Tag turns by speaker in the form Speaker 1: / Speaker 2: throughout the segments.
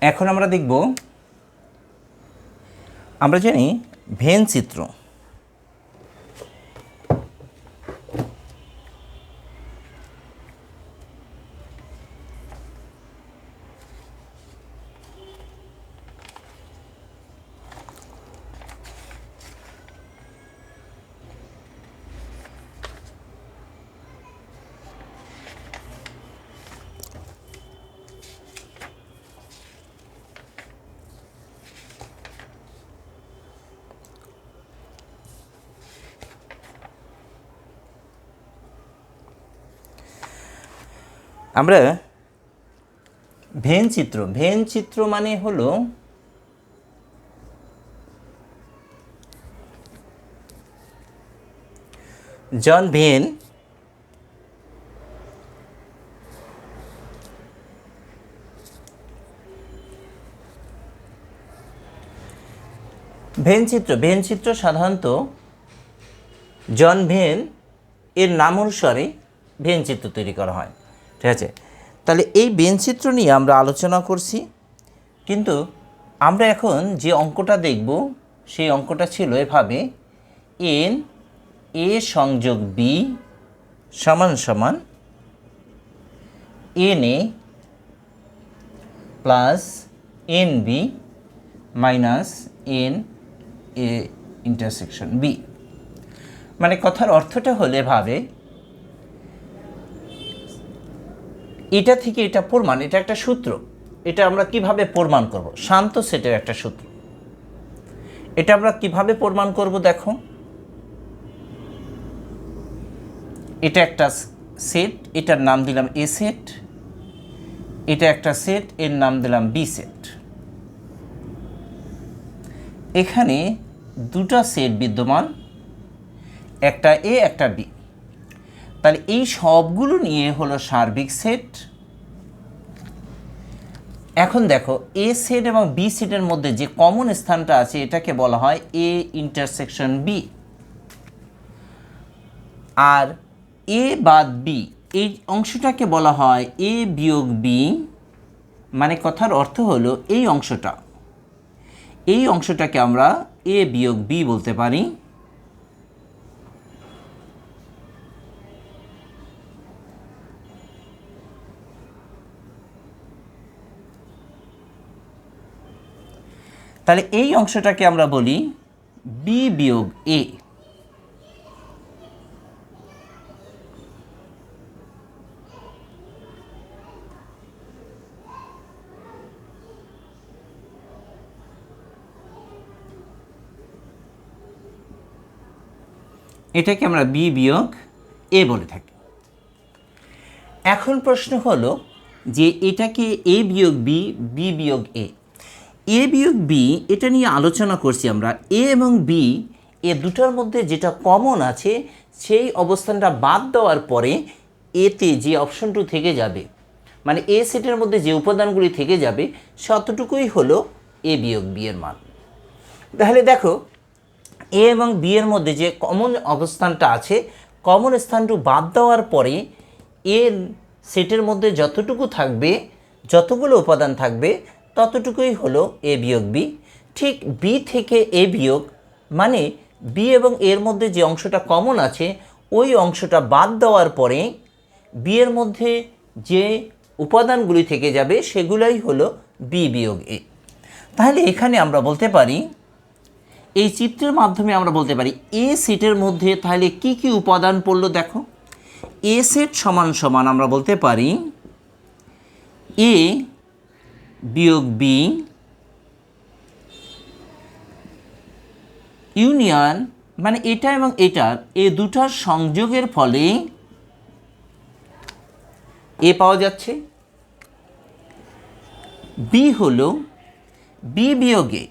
Speaker 1: এখন আমরা দেখব, আমরা জানি ভেন চিত্র। আমরা ভেন চিত্র মানে হলো জন ভেন ভেন চিত্র সাধারণত জন ভেন এর নাম অনুসারে ভেন চিত্র তৈরি করা হয়। ঠিক আছে, তাহলে এই ভেন চিত্র নিয়ে আমরা আলোচনা করছি, কিন্তু আমরা এখন যে অঙ্কটা দেখব সেই অঙ্কটা ছিল এভাবে, এন এ সংযোগ বি সমান সমান n A plus n B minus n A intersection B. মানে কথার অর্থটা হলো এভাবে, এটা থেকে এটা প্রমাণ, এটা একটা সূত্র, এটা আমরা কিভাবে প্রমাণ করব, শান্ত সেটের একটা সূত্র। এটা আমরা কিভাবে প্রমাণ করব, দেখো এটা একটা সেট, এটার নাম দিলাম এ সেট, এটা একটা সেট, এর নাম দিলাম বি সেট। এখানে দুটা সেট বিদ্যমান, একটা এ একটা বি, তাহলে এই সবগুলো নিয়ে হলো সার্বিক সেট। এখন দেখো এ সেট এবং বি সেটের মধ্যে যে কমন স্থানটা আছে এটাকে বলা হয় এ ইন্টারসেকশন বি। আর এ বাদ বি এই অংশটাকে বলা হয় এ বিয়োগ বি। মানে কথার অর্থ হলো এই অংশটাকে আমরা এ বিয়োগ বি বলতে পারি। তাহলে এই অংশটাকে আমরা বলি বি বিয়োগ এ। এটাকে আমরা বি বিয়োগ এ বলে থাকি। এখন প্রশ্ন হলো যে এটাকে এ বিয়োগ বি, বি বিয়োগ এ, এ বিয়োগ বি এটা নিয়ে আলোচনা করছি আমরা। এ এবং বি এ দুটার মধ্যে যেটা কমন আছে সেই অবস্থানটা বাদ দেওয়ার পরে এতে যে অপশনটু থেকে যাবে, মানে এ সেটের মধ্যে যে উপাদানগুলি থেকে যাবে ততটুকুই হলো এ বিয়োগ বি এর মান। তাহলে দেখো এ এবং বি এর মধ্যে যে কমন অবস্থানটা আছে, কমন স্থানটু বাদ দেওয়ার পরে এর সেটের মধ্যে যতটুকু থাকবে, যতগুলো উপাদান থাকবে ততটুকুই হলো এ বিয়োগ বি। ঠিক বি থেকে এ বিয়োগ মানে বি এবং এর মধ্যে যে অংশটা কমন আছে ওই অংশটা বাদ দেওয়ার পরে বি এর মধ্যে যে উপাদানগুলি থেকে যাবে সেগুলোই হলো বি বিয়োগ এ। তাহলে এখানে আমরা বলতে পারি, এই চিত্রের মাধ্যমে আমরা বলতে পারি এ সেটের মধ্যে তাহলে কি কি উপাদান পড়লো। দেখো এ সেট সমান সমান আমরা বলতে পারি এ বিয়োগ বি ইউনিয়ন, মানে এটা এবং এটার এই দুটার সংযোগের ফলে এ পাওয়া যাচ্ছে। বি হলো বি বিয়োগ এ,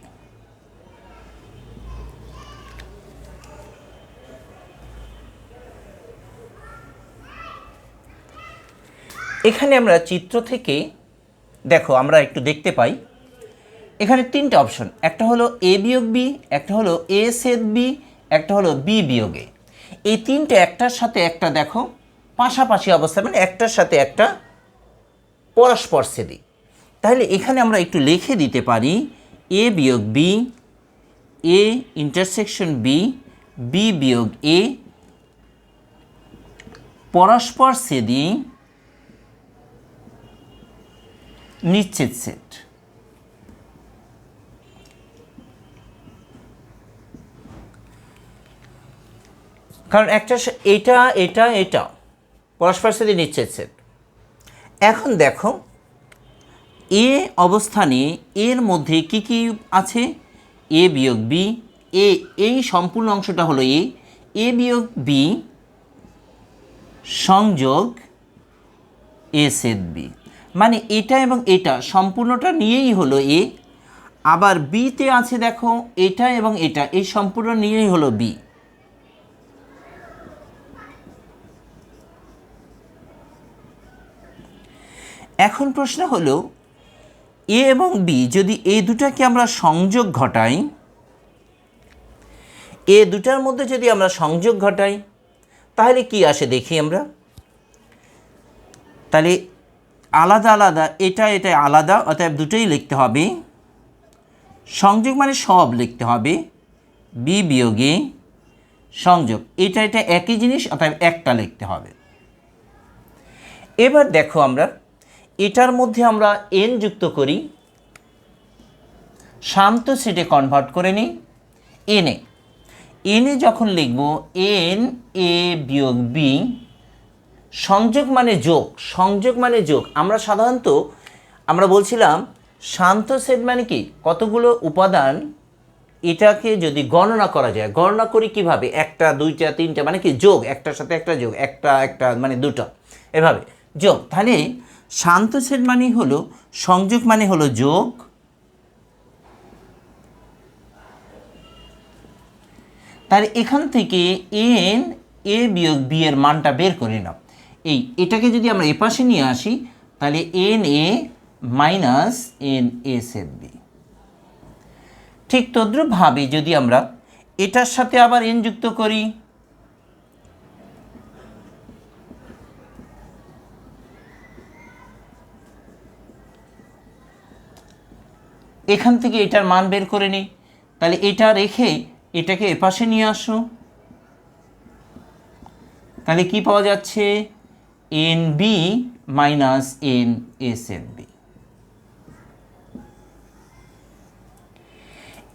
Speaker 1: এখানে আমরা চিত্র থেকে দেখো আমরা একটু দেখতে পাই এখানে তিনটা অপশন, একটা হলো এ বিয়োগ বি, একটা হলো এ সেট বি, একটা হলো বি বিয়োগ এ। এই তিনটে একটার সাথে একটা দেখো পাশাপাশি অবস্থা, মানে একটার সাথে একটা পরস্পরছেদী। তাহলে এখানে আমরা একটু লিখে দিতে পারি এ বিয়োগ B, A intersection B, B বিয়োগ এ পরস্পরছেদী নিশ্চিত সেট। কারণ একটা এটা এটা এটা পরস্পরছেদী নিশ্চিত সেট। এখন দেখো এ অবস্থানে এর মধ্যে কি কি আছে, এ বিয়োগ বি, এই সম্পূর্ণ অংশটা হলো এ বিয়োগ বি সংযোগ এ সেট বি, মানে এটা এবং এটা সম্পূর্ণটা নিয়েই হলো এ। আবার বিতে আছে দেখো এটা এবং এটা, এই সম্পূর্ণ নিয়েই হলো বি। এখন প্রশ্ন হলো এ এবং বি যদি এই দুটাকে আমরা সংযোগ ঘটাই, এ দুটার মধ্যে যদি আমরা সংযোগ ঘটাই তাহলে কি আসে দেখি আমরা। তাহলে আলাদা আলাদা, এটা এটা আলাদা, অতএব দুটোই লিখতে হবে। সংযোগ মানে সব লিখতে হবে, বি বিয়োগে সংযোগ, এটা এটা একই জিনিস, অতএব একটা লিখতে হবে। এবার দেখো আমরা এটার মধ্যে আমরা এন যুক্ত করি, শান্ত সেটে কনভার্ট করে নিই এনে যখন লিখব এন এ বিয়োগ বি, সংযোগ মানে যোগ। আমরা সাধারণত আমরা বলছিলাম শান্ত সেট মানে কি, কতগুলো উপাদান এটাকে যদি গণনা করা যায়, গণনা করি কিভাবে, একটা দুইটা তিনটা মানে কি যোগ, একটার সাথে একটা যোগ, একটা মানে দুটো, এভাবে যোগ। তাহলে শান্ত সেট মানে হলো সংযোগ মানে হলো যোগ, তাহলে এখান থেকে এন এ বিয়োগ বি এর মানটা বের করে নাও। এটাকে যদি আমরা এপাশে নিয়ে আসি তাহলে n A minus n A set B. ঠিক তদ্রুপভাবে যদি আমরা এটার সাথে আবার এন যুক্ত করি, এখান থেকে এটার মান বের করে নিই, তাহলে এটা রেখে এটাকে এপাশে নিয়ে আসো, তাহলে কি পাওয়া যাচ্ছে, n B minus n A set B.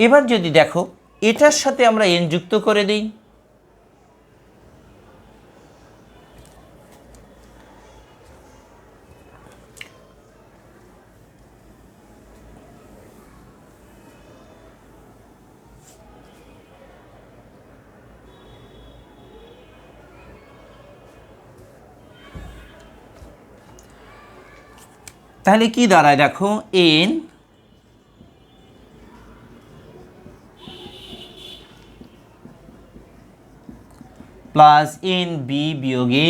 Speaker 1: এবার যদি দেখো এটার সাথে আমরা এন যুক্ত করে দিই, তাহলে কি দাঁড়ায় দেখো, এন প্লাস এন বি বিয়োগ A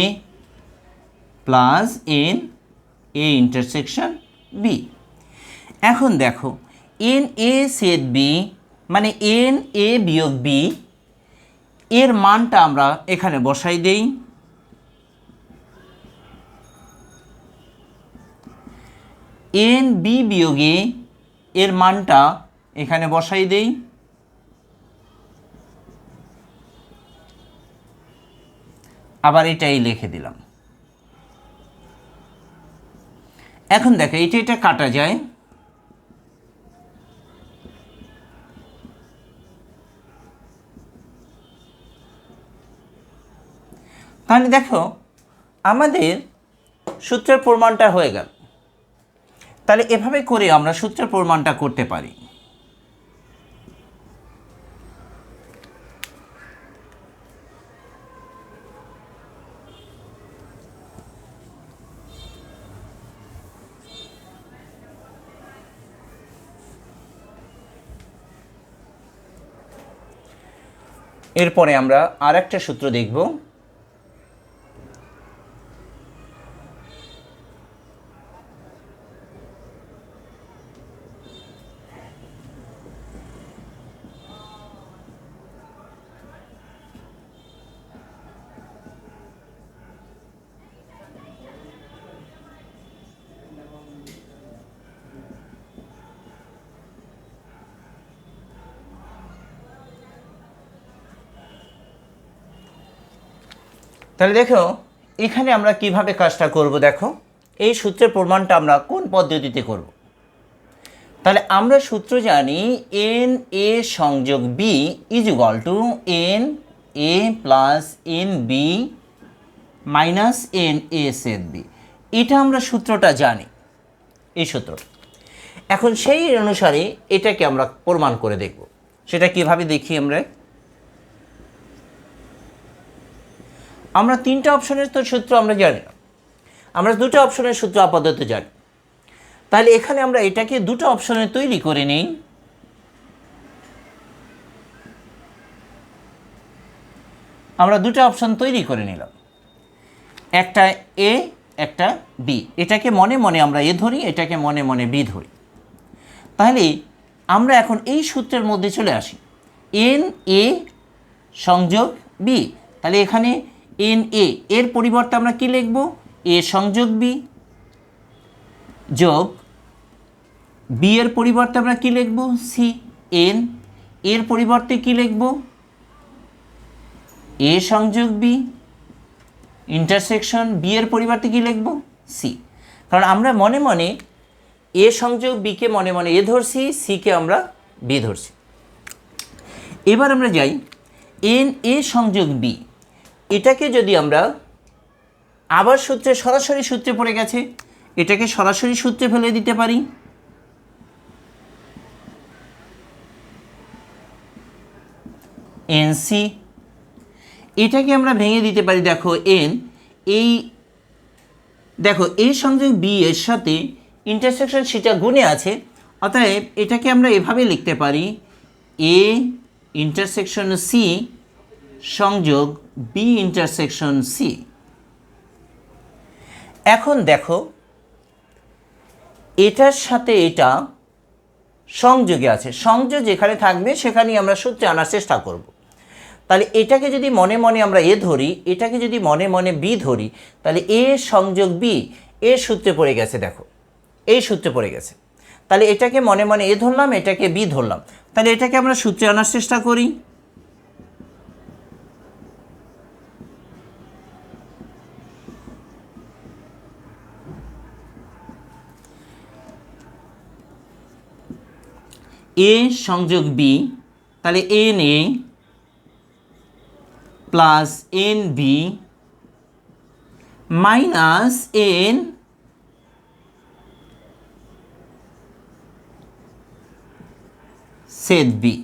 Speaker 1: plus n A intersection B. এখন দেখো এন এ সেট বি মানে এন এ বিয়োগ বি, এর মানটা আমরা এখানে বসাই দেই, এন বি বিয়োগ এ এর মানটা এখানে বসাই দেই, আবার এটাই লিখে দিলাম। এখন দেখো এটা কাটা যায়, তাহলে দেখো আমাদের সূত্রের প্রমাণটা হয়ে গেল। তাহলে এভাবে করে আমরা সূত্রের প্রমাণটা করতে পারি। এরপরে আমরা আর একটা সূত্র দেখব, তাহলে দেখো এখানে আমরা কিভাবে কাজটা করব, দেখো এই সূত্রের প্রমাণটা আমরা কোন পদ্ধতিতে করব। তাহলে আমরা সূত্র জানি এন এ সংযোগ B is equal to n A plus n B minus n A set B. এটা আমরা সূত্রটা জানি, এই সূত্রটা। এখন সেই অনুসারে এটাকে আমরা প্রমাণ করে দেখব। সেটা কিভাবে দেখি আমরা তিনটা অপশনের তো সূত্র আমরা জানি না, আমরা দুটো অপশনের সূত্র আপাতত জানি। তাহলে এখানে আমরা এটাকে দুটো অপশনে তৈরি করে নিই। আমরা দুটো অপশন তৈরি করে নিলাম, একটা এ একটা বি। এটাকে মনে মনে আমরা এ ধরি, এটাকে মনে মনে বি ধরি। তাহলে আমরা এখন এই সূত্রের মধ্যে চলে আসি, এন এ সংযোগ বি। তাহলে এখানে এন এ এর পরিবর্তে আমরা কি লিখব, এ সংযোগ বি, যোগ বি এর পরিবর্তে আমরা কি লিখব, সি। এন এর পরিবর্তে কি লিখব, এ সংযোগ বি, ইন্টারসেকশন বি এর পরিবর্তে কি লিখব, সি। কারণ আমরা মনে মনে এ সংযোগ বিকে মনে মনে এ ধরছি, সিকে আমরা বি ধরছি। এবার আমরা যাই এন এ সংযোগ বি। এটাকে যদি আমরা আবার সূত্রে সরাসরি সূত্রে পড়ে গেছে, এটাকে সরাসরি সূত্রে ফেলে দিতে পারি। এন সি এটাকে আমরা ভেঙে দিতে পারি। দেখো এন এই দেখো এ সংযোগ বি এর সাথে ইন্টারসেকশন সেটা গুণে আছে, অতএব এটাকে আমরা এভাবে লিখতে পারি, এ ইন্টারসেকশন সি সংযোগ বি ইন্টারসেকশন সি। এখন দেখো এটার সাথে এটা সংযোগে আছে, সংযোগ যেখানে থাকবে সেখানেই আমরা সূত্রে আনার চেষ্টা করব। তাহলে এটাকে যদি মনে মনে আমরা এ ধরি, এটাকে যদি মনে মনে বি ধরি, তাহলে এ সংযোগ বি এর সূত্রে পড়ে গেছে। দেখো এই সূত্রে পড়ে গেছে। তাহলে এটাকে মনে মনে এ ধরলাম, এটাকে বি ধরলাম। তাহলে এটাকে আমরা সূত্রে আনার চেষ্টা করি। এ সংযোগ বি, তাহলে n A plus n B minus n set B.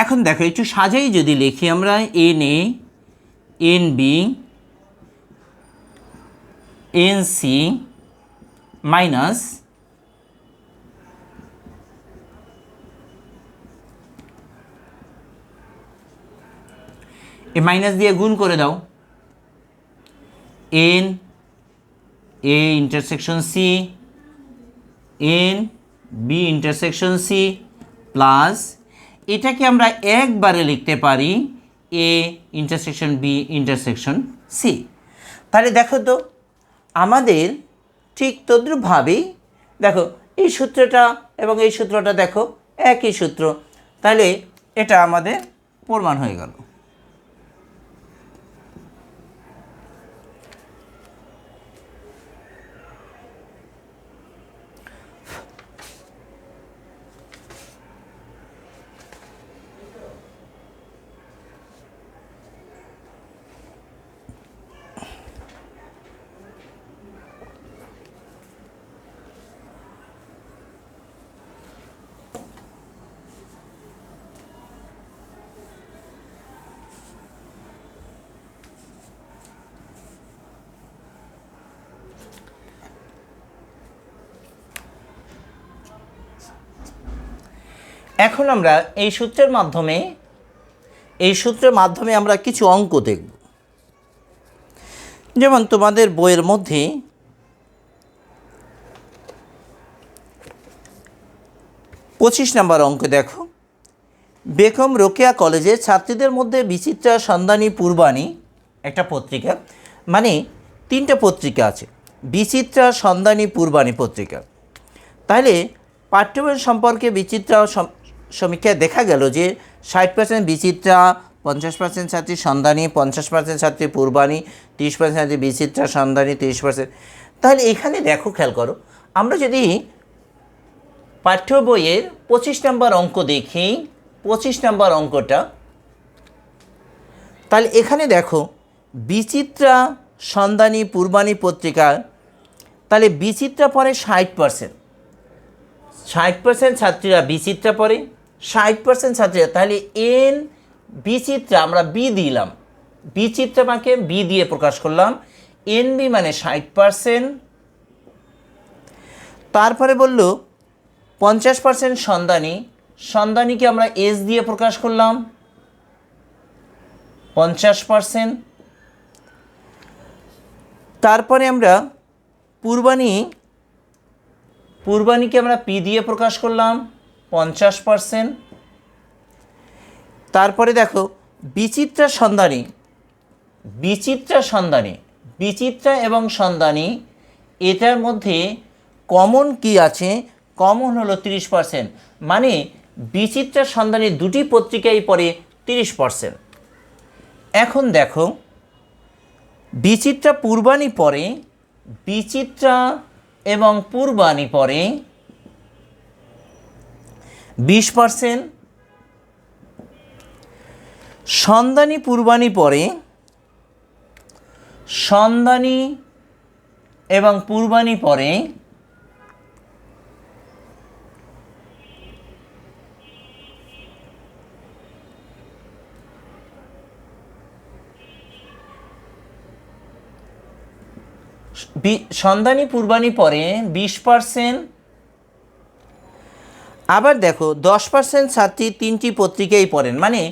Speaker 1: এখন দেখো একটু সাজাই যদি লিখি আমরা, n A n B n C minus A minus দিয়ে গুণ করে দাও, n A intersection C n B intersection C plus এটাকে আমরা একবারে লিখতে পারি, A intersection B intersection C. তাহলে দেখো তো আমাদের ঠিক তদ্রূপভাবেই দেখো এই সূত্রটা এবং এই সূত্রটা দেখো একই সূত্র। তাহলে এটা আমাদের প্রমাণ হয়ে গেল। এখন আমরা এই সূত্রের মাধ্যমে আমরা কিছু অঙ্ক দেখব। যেমন তোমাদের বইয়ের মধ্যে 25 নম্বর অঙ্ক দেখো, বেগম রোকেয়া কলেজে ছাত্রীদের মধ্যে বিচিত্রা সন্ধানী পূর্বাণী একটা পত্রিকা, মানে 3টা পত্রিকা আছে, বিচিত্রা সন্ধানী পূর্বাণী পত্রিকা। তাহলে পাঠ্যবই সম্পর্কে বিচিত্রা সমীক্ষায় দেখা গেল যে 60% বিচিত্রা, 50% ছাত্রী সন্ধানী, 50% ছাত্রী পূর্বানী, 30% ছাত্রী বিচিত্রা সন্ধানী, 30%। তাহলে এখানে দেখো, খেয়াল করো, আমরা যদি পাঠ্য বইয়ের 25 নম্বর অঙ্ক দেখি, 25 নম্বর অঙ্কটা, তাহলে এখানে দেখো বিচিত্রা সন্ধানী পূর্বানী পত্রিকা, তাহলে বিচিত্রা পড়ে 60%, 60% ছাত্রীরা বিচিত্রা পড়ে, 60% ছাত্রীরা, তাহলে এন বিচিত্রা আমরা বি দিলাম, বিচিত্রাকে বি দিয়ে প্রকাশ করলাম, এন বি মানে 60%। তারপরে বলল 50% সন্ধানী, সন্ধানীকে আমরা এস দিয়ে প্রকাশ করলাম 50%। তারপরে আমরা পূর্বানীকে আমরা পি দিয়ে প্রকাশ করলাম 50%। তারপরে দেখো বিচিত্রা এবং সন্ধানী, এটার মধ্যে কমন কি আছে? কমন হলো 30%, মানে বিচিত্রা সন্ধানী দুটি পত্রিকাই পড়ে 30%। এখন দেখো বিচিত্রা পূর্বানী পড়ে, বিচিত্রা এবং পূর্বানী পড়ে 20%, সন্ধানী পূর্বানী পড়ে, সন্ধানী এবং পূর্বানী পড়ে 20%। আবার দেখো 10% ছাত্রী তিনটি পত্রিকাই পড়েন, মানে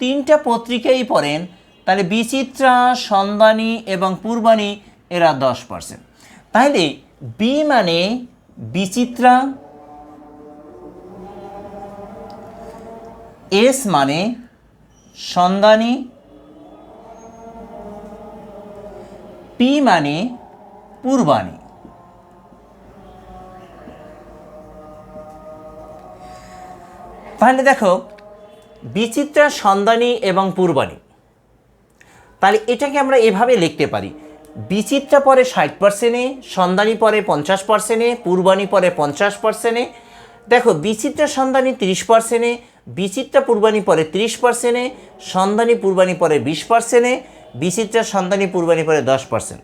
Speaker 1: তিনটা পত্রিকাই পড়েন, তাহলে বিচিত্রা, সন্ধানী এবং পূর্বানী এরা 10%। তাহলে বি মানে বিচিত্রা, এস মানে সন্ধানী, পি মানে পূর্বানী। তাহলে দেখো বিচিত্রা, সন্ধানী এবং পূর্বানী, তাহলে এটাকে আমরা এভাবে লিখতে পারি, বিচিত্রা পড়ে 60%, সন্ধানী পড়ে 50%, পূর্বানী পড়ে 50%। দেখো বিচিত্রা সন্ধানী 30%, বিচিত্রা পূর্বানী পড়ে 30%, সন্ধানী পূর্বানী পড়ে 20%, বিচিত্রা সন্ধানী পূর্বানী পড়ে 10%।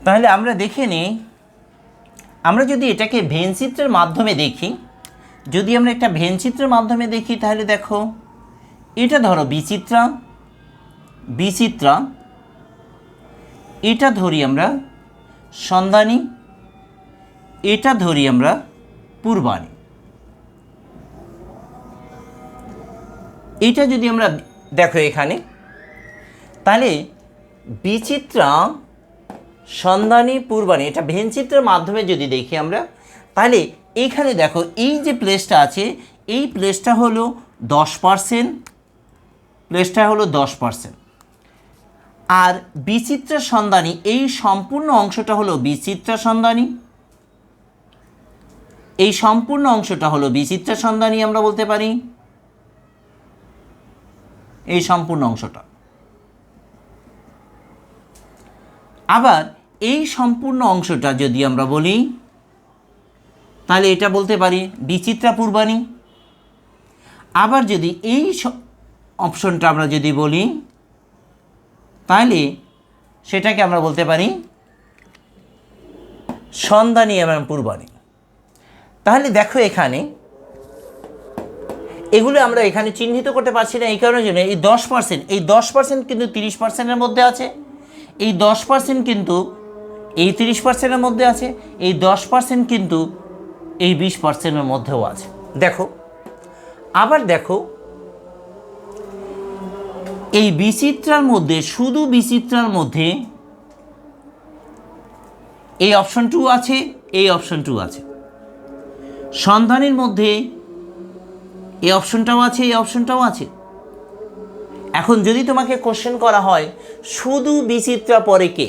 Speaker 1: তাহলে আমরা দেখে নিই, আমরা যদি এটাকে ভেনচিত্রের মাধ্যমে দেখি, যদি আমরা একটা ভেনচিত্রের মাধ্যমে দেখি, তাহলে দেখো এটা ধরো বিচিত্রা, এটা ধরি আমরা সন্ধানী, এটা ধরি আমরা পূর্বানী। এটা যদি আমরা দেখো এখানে, তাহলে বিচিত্রা, সন্ধানী, পূর্বানী, এটা ভেনচিত্রের মাধ্যমে যদি দেখি আমরা, তাহলে এইখানে দেখো এই যে প্লেসটা আছে, এই প্লেসটা হলো 10%, প্লেসটা হলো 10%। আর বিচিত্রা সন্ধানী, এই সম্পূর্ণ অংশটা হলো বিচিত্রা সন্ধানী, এই সম্পূর্ণ অংশটা হলো বিচিত্রা সন্ধানী আমরা বলতে পারি, এই সম্পূর্ণ অংশটা। আবার এই সম্পূর্ণ অংশটা যদি আমরা বলি, তাহলে এটা বলতে পারি বিচিত্রা পূর্বানী। আবার যদি এই অপশনটা আমরা যদি বলি, তাহলে সেটাকে আমরা বলতে পারি সন্ধানী এবং পূর্বানী। তাহলে দেখো এখানে এগুলো আমরা এখানে চিহ্নিত করতে পারছি না, এই কারণের জন্য এই 10%, এই 10% কিন্তু 30%-এর মধ্যে আছে, এই 10% কিন্তু এই 30%-এর মধ্যে আছে, এই 10% কিন্তু এই 20%-এর মধ্যেও আছে। দেখো আবার দেখো, এই বিচিত্রার মধ্যে, শুধু বিচিত্রার মধ্যে এই অপশন 2 আছে, এই অপশন 2 আছে। সন্ধানের মধ্যে এই অপশনটাও আছে, এই অপশনটাও আছে। এখন যদি তোমাকে কোশ্চেন করা হয় শুধু বিচিত্রা পরে কে,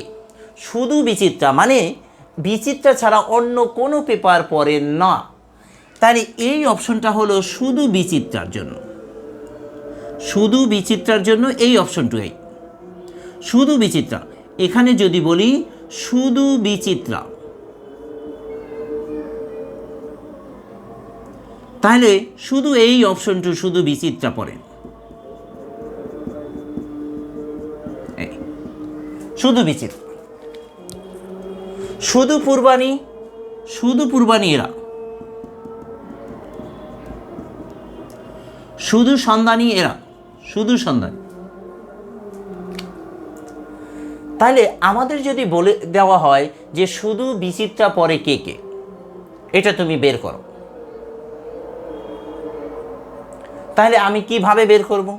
Speaker 1: শুধু বিচিত্রা মানে বিচিত্রা ছাড়া অন্য কোনো পেপার পড়ে না, তাহলে এই অপশনটা হলো শুধু বিচিত্রার জন্য, শুধু বিচিত্রার জন্য এই অপশনটু, এই শুধু বিচিত্রা। এখানে যদি বলি শুধু বিচিত্রা, তাহলে শুধু এই অপশনটু শুধু বিচিত্রা পড়ে, শুধু বিচিত্রা। শুধু পূর্বানী, শুধু পূর্বানী এরা, শুধু সন্ধানী এরা, শুধু সন্ধানী। তাহলে আমাদের যদি বলে দেওয়া হয় যে শুধু বিচিত্রা পরে কে কে, এটা তুমি বের করো, তাহলে আমি কিভাবে বের করব?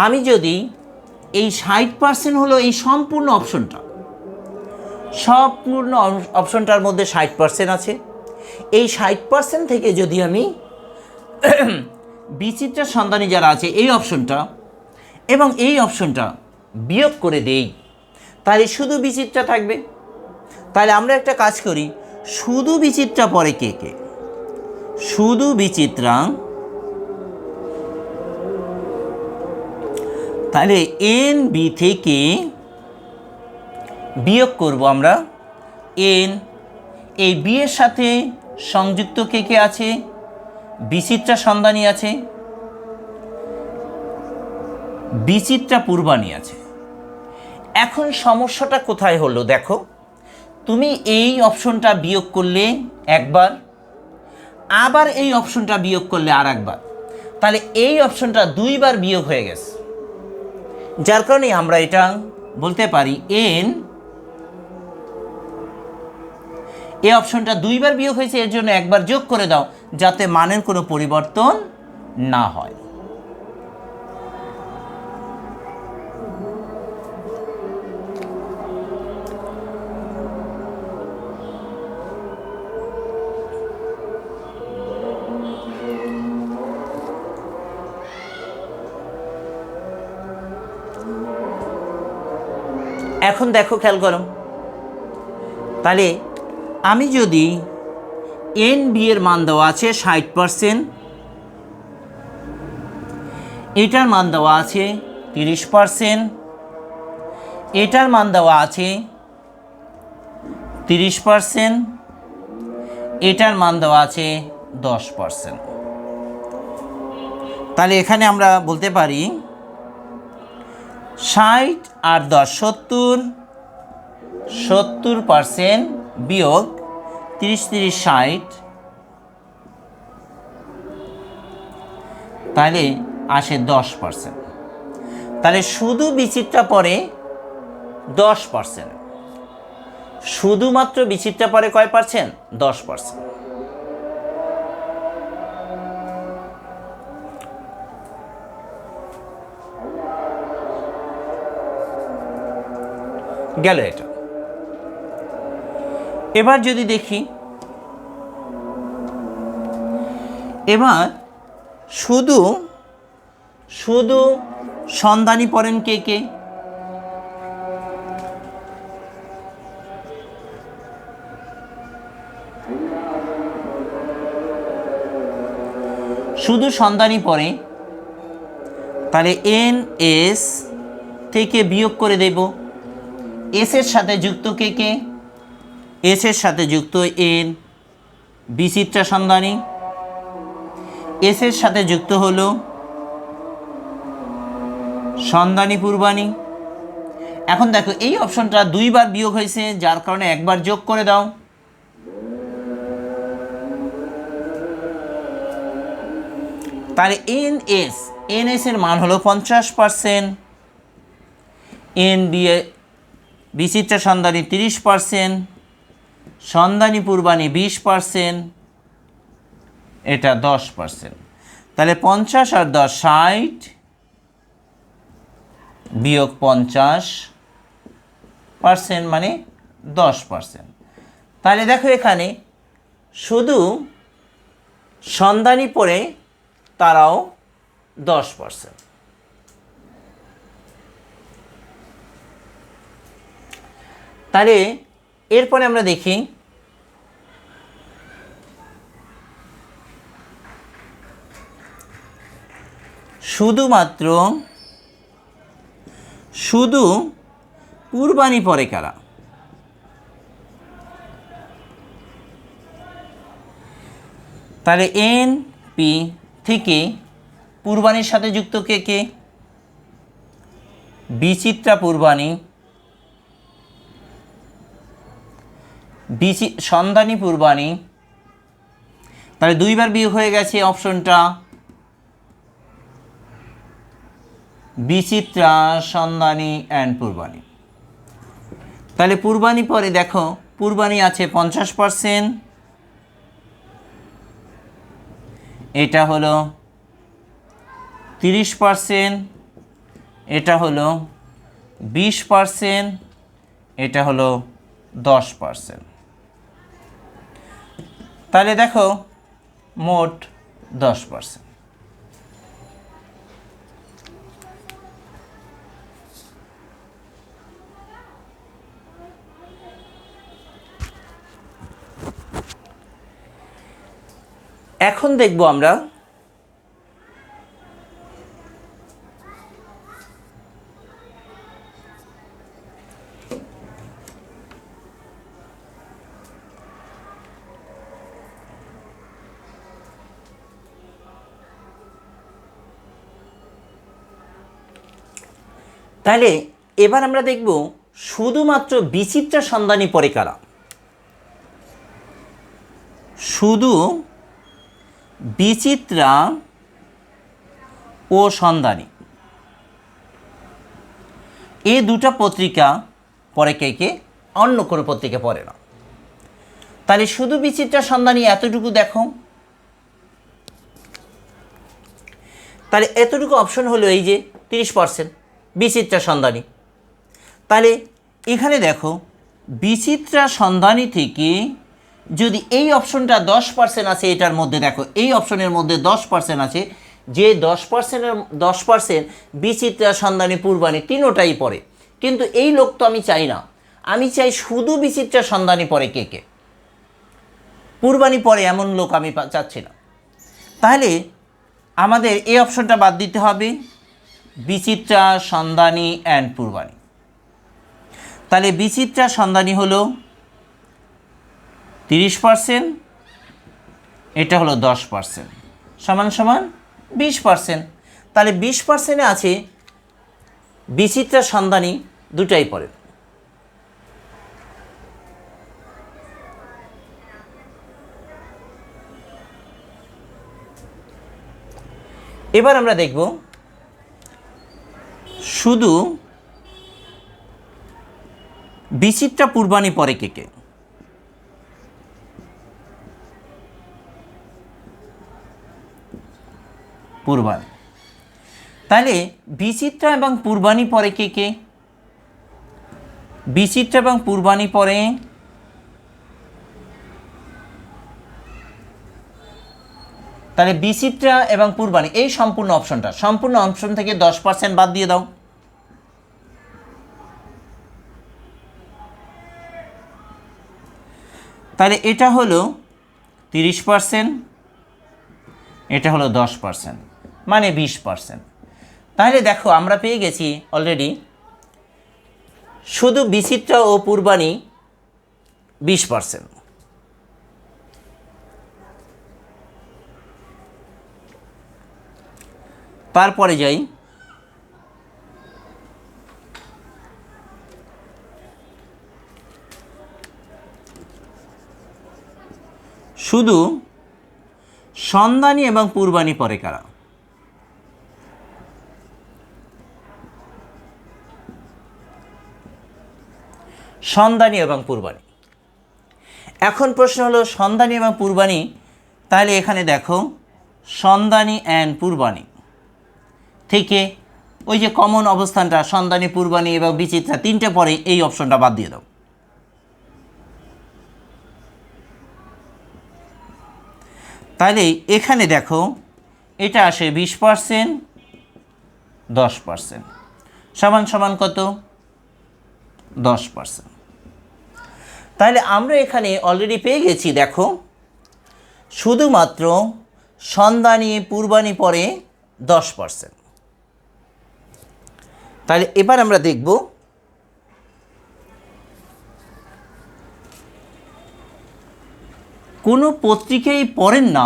Speaker 1: আমি যদি এই 60% হলো এই সম্পূর্ণ অপশনটা, সম্পূর্ণ অপশনটার মধ্যে 60% আছে, এই 60% থেকে যদি আমি বিচিত্রা সন্ধানী যারা আছে এই অপশনটা এবং এই অপশনটা বিয়োগ করে দেই, তাহলে শুধু বিচিত্রা থাকবে। তাহলে আমরা একটা কাজ করি, শুধু বিচিত্রা পরে কে কে, শুধু বিচিত্রা, তাহলে এন বি থেকে বিয়োগ করব আমরা এন, এই বি এর সাথে সংযুক্ত কে কে আছে, বিচিত্রা সন্ধানী আছে, বিচিত্রা পূর্বানী আছে। এখন সমস্যাটা কোথায় হলো দেখো, তুমি এই অপশনটা বিয়োগ করলে একবার, আবার এই অপশনটা বিয়োগ করলে আর একবার, তাহলে এই অপশনটা 2 বার বিয়োগ হয়ে গেছে, যার কারণে আমরা এটা বলতে পারি এন, এই অপশনটা 2 বার বিয়োগ হয়েছে, এর জন্য একবার যোগ করে দাও যাতে মানের কোনো পরিবর্তন না হয়। এখন দেখো খেয়াল করো, তাহলে আমি যদি এন বি এর মান দেওয়া আছে 60%, এটার মান দেওয়া আছে 30%, এটার মান দেওয়া আছে 30%, এটার মান দেওয়া আছে 10%, তাহলে এখানে আমরা বলতে পারি 60 আর 10 70, 70% বিয়োগ 30 30 60, তাহলে আসে 10%। তাহলে শুধু বিচিত্রা পরে 10%, শুধুমাত্র বিচিত্রা পরে কয় পার্সেন্ট? 10%। গেল এটা। এবার যদি দেখি, এবার শুধু শুধু সন্ধানী পড়েন কে কে? শুধু সন্ধানী পড়ে, তাহলে এন এস থেকে বিয়োগ করে দেব। এস এর সাথে যুক্ত কে কে? এস এর সাথে যুক্ত এন বিচিত্রা সন্ধানী, এস এর সাথে যুক্ত হলো সন্ধানী পূর্বানী। এখন দেখো এই অপশনটা দুইবার বিয়োগ হয়েছে, যার কারণে একবার যোগ করে দাও। তাহলে এন এস এর মান হলো 50%, এন বিচিত্রা সন্ধানী 30%, সন্ধানী পূর্বানী 20%, এটা 10%। তাহলে 50 আর 10 60 বিয়োগ 50% মানে 10%। তাহলে দেখো এখানে শুধু সন্ধানী পড়ে তারাও 10%। তাহলে এরপরে আমরা দেখি শুধু পূর্বানী পড়ে কারা? তাহলে এন পি থেকে পূর্বানীর সাথে যুক্ত কে কে? বিচিত্রা পূর্বানী, সন্ধানী পূর্বানী। তাহলে দুইবার বিয়োগ হয়ে গেছে অপশনটা, বিচিত্রা সন্ধানী অ্যান্ড পূর্বানী। তাহলে পূর্বানী পরে দেখো পূর্বানী আছে 50%, এটা হলো 30%, এটা হলো 20%, এটা হলো 10%। তাহলে দেখো মোট 10%। এখন দেখব আমরা তাহলে এবার আমরা দেখব শুধুমাত্র বিচিত্রা সন্ধানী পড়ে কারা? শুধু বিচিত্রা ও সন্ধানী এই দুটো পত্রিকা পড়ে কে কে? অন্য কোনো পত্রিকা পড়ে না। তাহলে শুধু বিচিত্রা সন্ধানী এতটুকু দেখো, তাহলে এতটুকু অপশন হলো এই যে 30% বিচিত্রা সন্ধানী। তাহলে এখানে দেখো বিচিত্রা সন্ধানী থেকে যদি এই অপশনটা 10% আছে, এটার মধ্যে দেখো এই অপশনের মধ্যে 10% আছে, যে 10% বিচিত্রা সন্ধানী পূর্বানী তিনোটাই পড়ে। কিন্তু এই লোক তো আমি চাই না, আমি চাই শুধু বিচিত্রা সন্ধানী পড়ে কে কে, পূর্বানী পড়ে এমন লোক আমি চাচ্ছি না। তাহলে আমাদের এই অপশনটা বাদ দিতে হবে, বিচিত্রা সন্ধানী অ্যান্ড পূর্বানী। তাহলে বিচিত্রা সন্ধানী হলো 30%, এটা হলো 10%, সমান সমান 20%। তাহলে 20%-এ আছে বিচিত্রা সন্ধানী দুটাই পড়ে। এবার আমরা দেখব শুধু বিচিত্রা পূর্বাণী পড়ে কে কে? পূর্বাণী। তাহলে বিচিত্রা এবং পূর্বাণী পড়ে কে কে? বিচিত্রা এবং পূর্বাণী পড়ে তাহলে বিচিত্রা এবং পূর্বাণী, এই সম্পূর্ণ অপশন থেকে 10% বাদ দিয়ে দাও। তাহলে এটা হলো 30%, এটা হলো 10%, মানে 20%। তাহলে দেখো আমরা পেয়ে গেছি অলরেডি শুধু বিচিত্রা ও পূর্বাণী 20%। তারপরে যাই, শুধু সন্ধানী এবং পূর্বাণী পড়ে কারা? সন্ধানী এবং পূর্বাণী। এখন প্রশ্ন হলো সন্ধানী এবং পূর্বাণী, তাহলে এখানে দেখো সন্ধানী অ্যান্ড পূর্বাণী থেকে ওই যে কমন অবস্থানটা সন্ধানী, পূর্বাণী এবং বিচিত্রা তিনটে পরে, এই অপশনটা বাদ দিয়ে দাও। তাহলে এখানে দেখো এটা আসে 20%, 10%, সমান সমান কত? 10%। তাহলে আমরা এখানে অলরেডি পেয়ে গেছি, দেখো শুধুমাত্র সন্ধানী পূর্বাণী পড়ে 10%। তাহলে এবার আমরা দেখব কোনো পত্রিকায় পড়েন না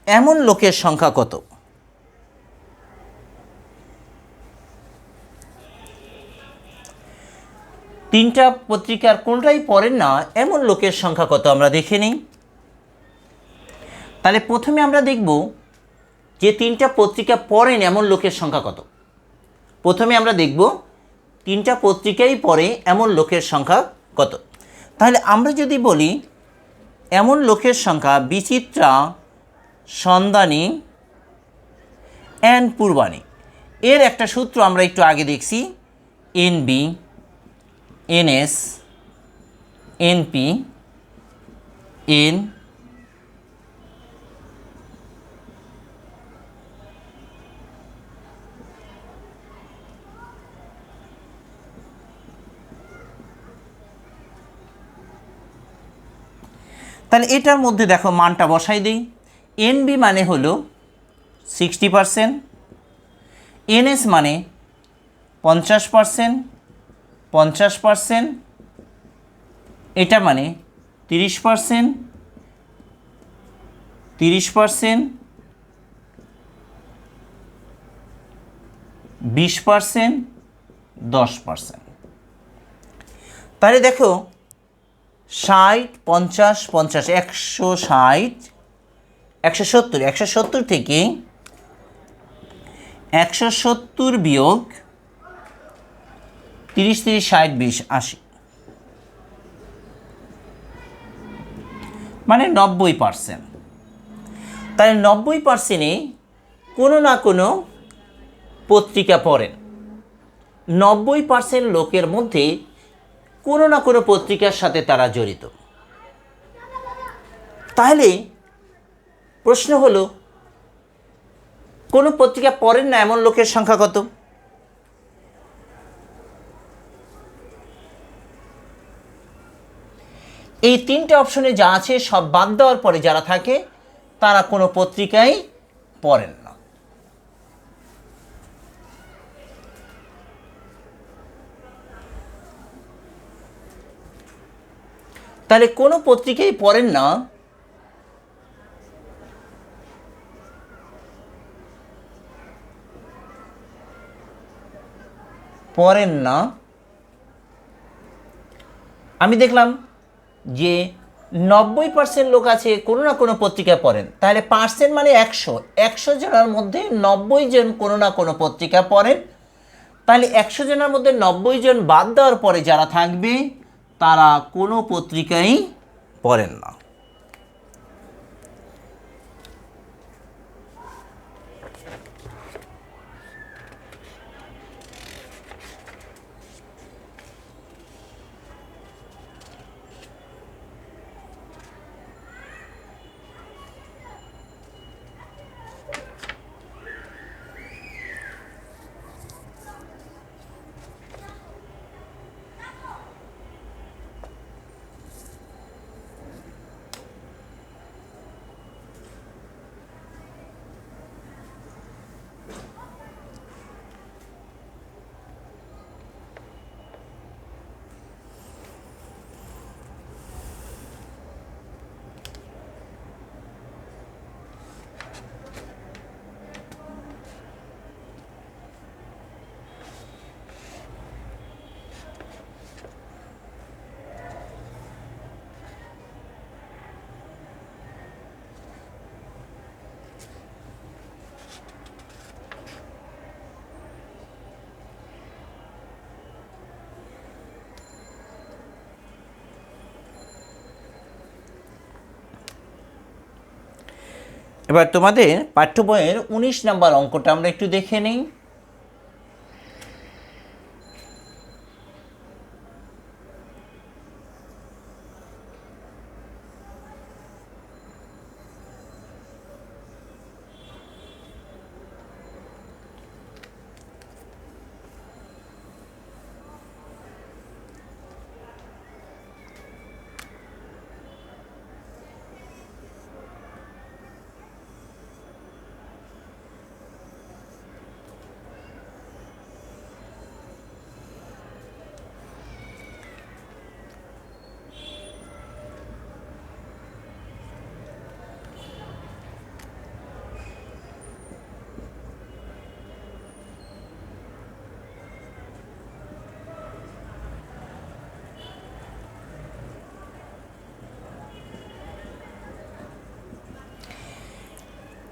Speaker 1: এমন লোকের সংখ্যা কত? তিনটা পত্রিকার কোনটাই পড়েন না এমন লোকের সংখ্যা কত আমরা দেখে নিই। তাহলে প্রথমে আমরা দেখব যে তিনটা পত্রিকা পড়েন এমন লোকের সংখ্যা কত। প্রথমে আমরা দেখব তিনটা পত্রিকাই পড়ে এমন লোকের সংখ্যা কত। তাহলে আমরা যদি বলি এমন লোকের সংখ্যা বিচিত্রা, সন্ধানী অ্যান্ড পূর্বাণী, এর একটা সূত্র আমরা একটু আগে দেখছি, এনবি, এনএস, এনপি, এন, তাহলে এটার মধ্যে দেখো মানটা বসাই দিই। এনবি মানে হলো 60%, এনএস মানে 50%, 50%, এটা মানে 30%, 30%, 20%, 10%। তাহলে দেখো 60, 50, 50, 160, 170, 170 থেকে 170 বিয়োগ 30, 30, 60, 20, 80, মানে 90%। তাহলে 90%-এ কোনো না কোনো পত্রিকা পড়েন। 90% লোকের মধ্যে কোনো না কোনো পত্রিকার সাথে তারা জড়িত। তাহলে প্রশ্ন হলো কোনো পত্রিকা পড়েন না এমন লোকের সংখ্যা কত? এই তিনটে অপশনে যা আছে সব বাদ দেওয়ার পরে যারা থাকে তারা কোনো পত্রিকাই পড়েন না। তাহলে কোনো পত্রিকাই পড়েন না আমি দেখলাম যে 90% লোক আছে কোনো না কোনো পত্রিকায় পড়েন। তাহলে পার্সেন্ট মানে 100, 100 জনের মধ্যে 90 জন কোনো না কোনো পত্রিকা পড়েন। তাহলে 100 জনের মধ্যে 90 জন বাদ দেওয়ার পরে যারা থাকবে তারা কোনো পত্রিকাই পড়েন না। এবার তোমাদের পাঠ্য বইয়ের 19 নম্বর অঙ্কটা আমরা একটু দেখে নিই।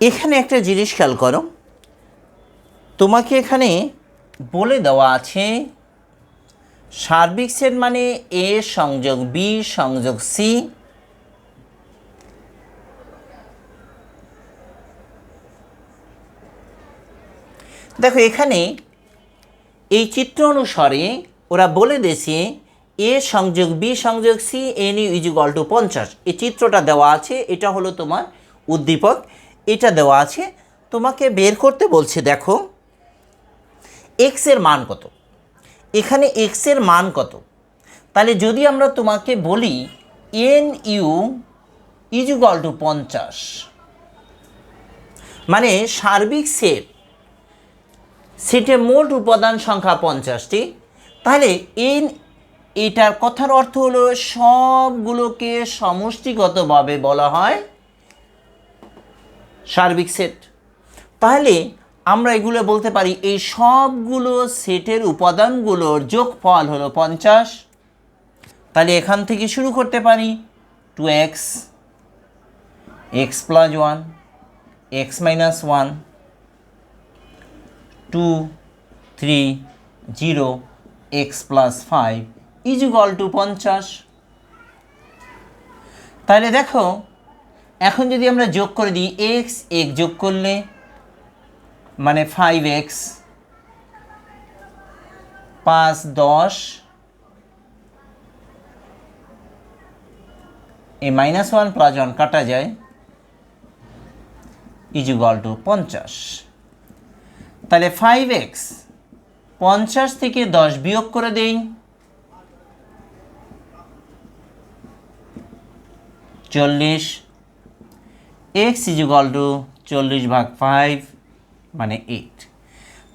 Speaker 1: এখানে একটা জিনিস খেয়াল করো, তোমাকে এখানে বলে দেওয়া আছে সার্বিক সেট মানে এ সংযোগ বি সংযোগ সি। দেখো এখানে এই চিত্র অনুসারে ওরা বলে দিয়েছে এ সংযোগ বি সংযোগ C n is equal to 50। এই চিত্রটা দেওয়া আছে, এটা হলো তোমার উদ্দীপক, এটা দেওয়া আছে, তোমাকে বের করতে বলছে। দেখো এক্স এর মান কত, এখানে এক্স এর মান কত। তাহলে যদি আমরা তোমাকে বলি N U is equal to 50, মানে সার্বিক সেটে মোট উপাদান সংখ্যা 50টি, তাহলে এটার কথার অর্থ হলো সবগুলোকে সমষ্টিগতভাবে বলা হয় সার্বিক সেট। তাহলে আমরা এগুলো বলতে পারি এই সবগুলো সেটের উপাদানগুলোর যোগফল হলো 50। তাহলে এখান থেকে শুরু করতে পারি 2x, x plus 1, x minus 1, 2, 3, 0, x plus 5 is equal to 50। তাহলে দেখো এখন যদি আমরা যোগ করে দিই x যোগ করলে মানে 5x, 5 10, এই মাইনাস 1 প্লাস 1 কাটা যায়, ইজ ইকুয়াল টু 50। তাহলে 5x 50 থেকে 10 বিয়োগ করে দেই, 40, x ইজ ইকুয়াল টু 40/5 মানে 8।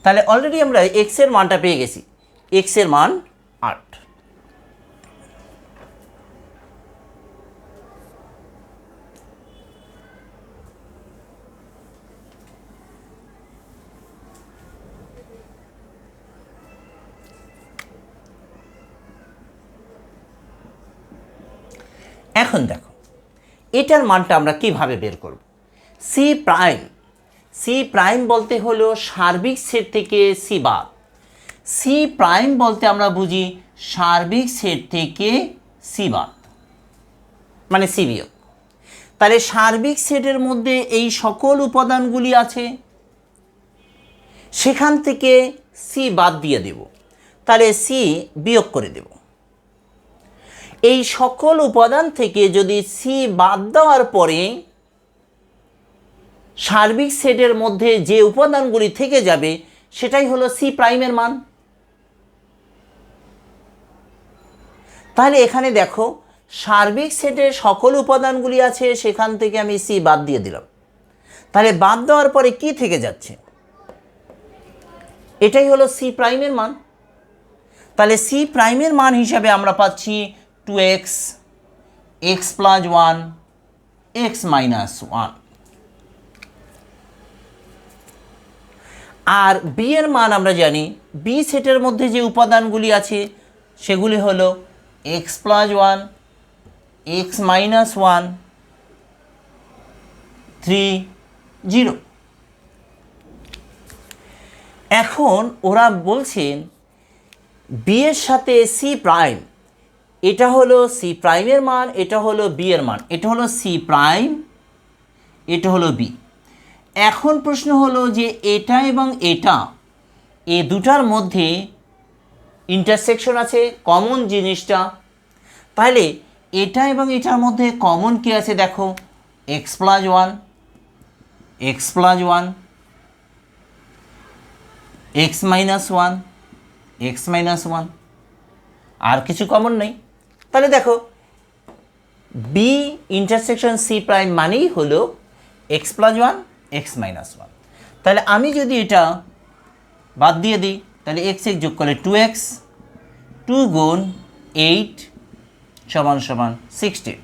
Speaker 1: তাহলে অলরেডি আমরা x এর মানটা পেয়ে গেছি, x এর মান 8। এখন দেখো এটার মানটা আমরা কিভাবে বের করব। সি প্রাইম বলতে হলো সার্বিক সেট থেকে সি বাদ। সি প্রাইম বলতে আমরা বুঝি সার্বিক সেট থেকে সি বাদ, মানে সি বিয়োগ। তাহলে সার্বিক সেটের মধ্যে এই সকল উপাদানগুলি আছে, সেখান থেকে সি বাদ দিয়ে দেব, তাহলে সি বিয়োগ করে দেব। এই সকল উপাদান থেকে যদি সি বাদ দেওয়ার পরে সার্বিক সেটের মধ্যে যে উপাদানগুলি থেকে যাবে সেটাই হলো সি প্রাইমের মান। তাহলে এখানে দেখো সার্বিক সেটের সকল উপাদানগুলি আছে, সেখান থেকে আমি সি বাদ দিয়ে দিলাম। তাহলে বাদ দেওয়ার পরে কি থেকে যাচ্ছে? এটাই হলো সি প্রাইমের মান। তাহলে সি প্রাইমের মান হিসাবে আমরা পাচ্ছি 2x, x plus 1, x minus 1। আর বি এর মান আমরা জানি, বি সেটের মধ্যে যে উপাদানগুলি আছে সেগুলি হলো x প্লাস 1, x মাইনাস 1, 3, 0। এখন ওরা বলছেন বি এর সাথে সি প্রাইম, এটা হলো সি প্রাইমের মান, এটা হলো বি এর মান, এটা হলো সি প্রাইম, এটা হলো বি। এখন প্রশ্ন হলো যে এটা এবং এটা, এই দুটার মধ্যে ইন্টারসেকশন আছে, কমন জিনিসটা। তাহলে এটা এবং এটার মধ্যে কমন কি আছে দেখো, x plus 1, x plus 1, x minus 1, x minus 1, আর কিছু কমন নেই। তাহলে দেখো বি ইন্টারসেকশন সি প্রাইম মানেই হলো এক্স প্লাস 1, এক্স মাইনাস 1। তাহলে আমি যদি এটা বাদ দিয়ে দিই, তাহলে এক্স এক্স যোগ করলে 2x, 2 গুণ 8 সমান সমান 16।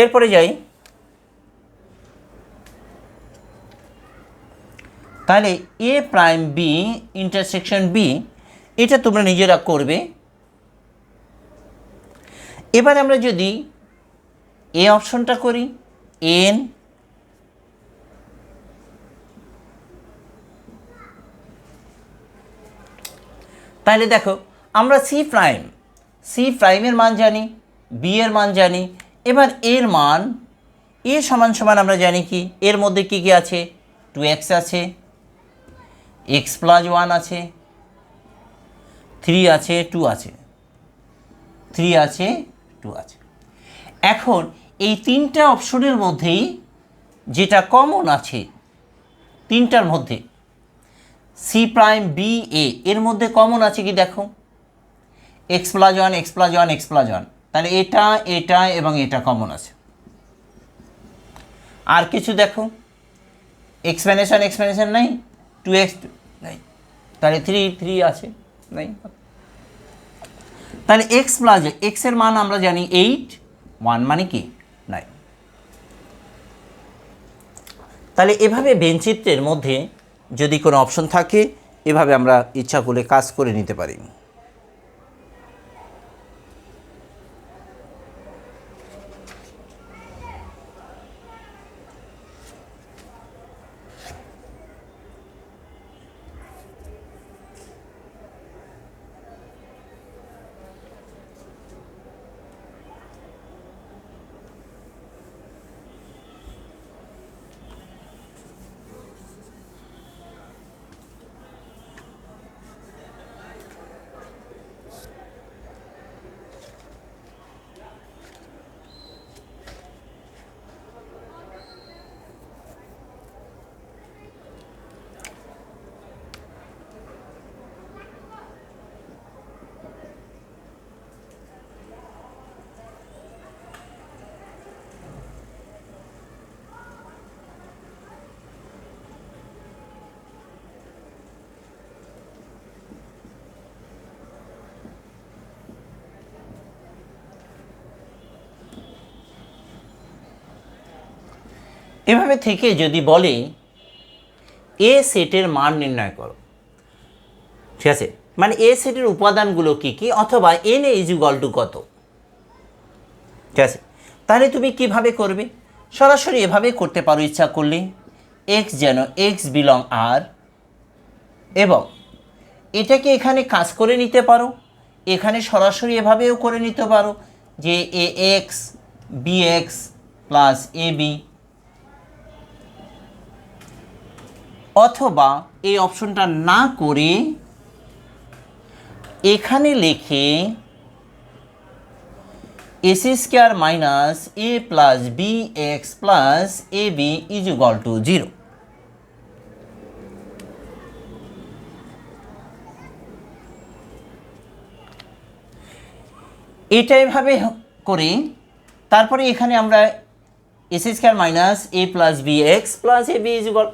Speaker 1: এরপরে যাই, তাহলে এ প্রাইম বি ইন্টারসেকশন বি, এটা তোমরা নিজেরা করবে। এবার আমরা যদি এ অপশনটা করি, এন, তাহলে দেখো আমরা সি প্রাইমের মান জানি, বি এর মান জানি। এবার এর মান, এ সমান সমান আমরা জানি কি, এর মধ্যে কি কি আছে, 2x আছে, x প্লাস 1 আছে, 3 আছে, 2 আছে, 3 আছে, 2 আছে। এখন এই তিনটা অপশনের মধ্যেই যেটা কমন আছে, তিনটার মধ্যে সি প্রাইম বি এ এর মধ্যে কমন আছে কি দেখো, x plus 1, x plus 1, x plus 1। তাহলে এটা, এটা এবং এটা কমন আছে। আর কিছু দেখো, এক্সপ্লেনেশন নাই, 2x নাই, তাহলে 3 আছে, নাই। তাহলে এক্স প্লাস এক্সের মান আমরা জানি 8, 1 মানে কি 9। তাহলে এভাবে বেঞ্চিত্রের মধ্যে যদি কোনো অপশন থাকে, এভাবে আমরা ইচ্ছা করলে কাজ করে নিতে পারি। এভাবে থেকে যদি বলে এ সেটের মান নির্ণয় করো, ঠিক আছে, মানে এ সেটের উপাদানগুলো কি কি, অথবা এন ইজ ইকুয়াল টু কত, ঠিক আছে, তাহলে তুমি কিভাবে করবে? সরাসরি এভাবে করতে পারো ইচ্ছা করলে, এক্স যেন এক্স বিলং আর, এবং এটাকে এখানে কাজ করে নিতে পারো, এখানে সরাসরি এভাবেও করে নিতে পারো যে A x B x plus A B, অথবা এই অপশনটা না করে এখানে লিখে s square minus A plus B x plus A B is equal to 0। এটা এভাবে করে তারপরে এখানে আমরা s square minus A plus B x plus A B is equal,